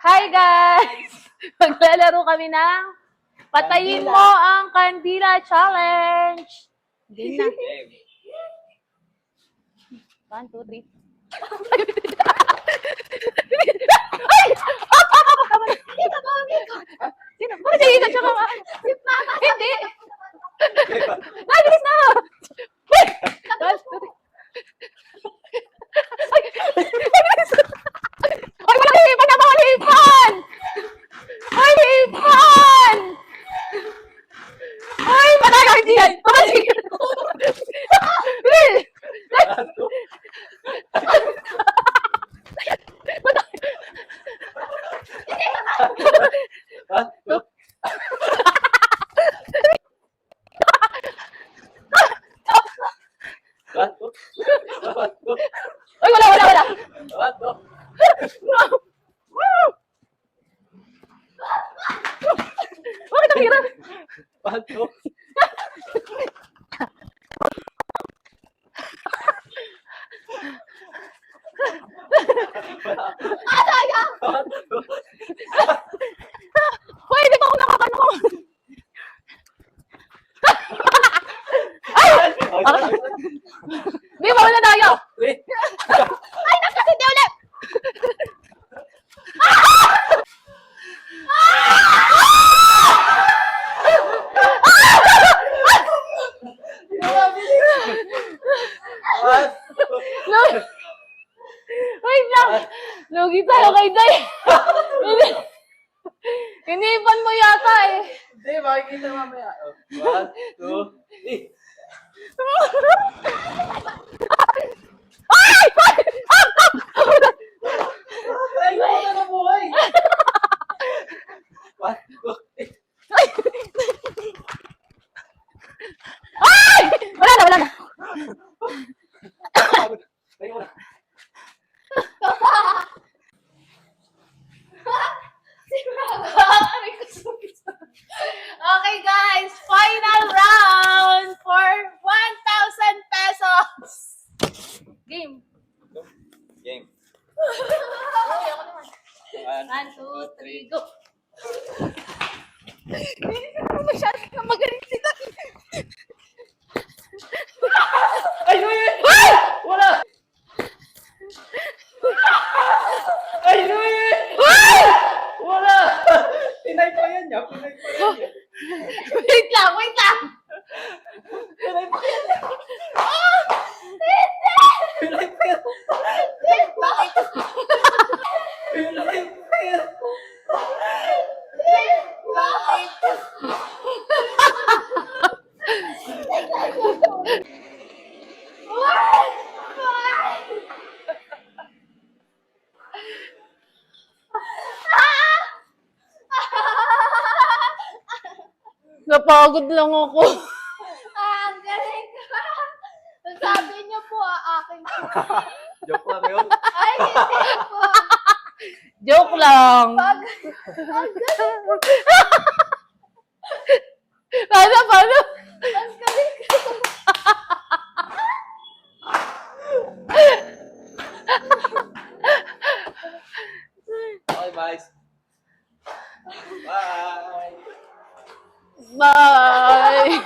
Hi guys! Maglalaro kami ng Patayin Kandila. mo ang Kandila Challenge! Game na. 1, 2, 3. Ay! Sino? Bakit siya ikot siya ka? Hindi! Nabilis na! Wait! 1, 2, 3. Ay, walang hipan na! Bawal hipan! Ay, hipan! Ay, matagal diyan! Ay, wala! Bakit ang hirap? Hoy, di ba ako nakakano? Ay! Di ba wala tayo? Ay, nagkasindi ulit! Wait lang! Lugi tayo kay Day! Inipan mo yata eh! Hindi, makikita mamaya. 1, 2, 3. Ay! Ay, wala na buhay. 1, 2, 3. Ay! Wala na! Ay, wala. Okay guys, final round for 1,000 pesos! Game. Game. Okay, ako naman. 1, 1, 2, 3, go! Hindi naman masyadong magaling sila. Ay! Wala! Ay! Wala! Pinay pa yan niya. Wait lang! Pinay pa yan. Pinay pa yan. Pinay pa yan. Napagod lang ako. Ang galing ka. Sabi niyo po, akin po. Joke lang yun. Ay, hindi po. Joke lang. Ang galing ko. Paano? Ang galing ko. Okay, bye. Bye. Bye!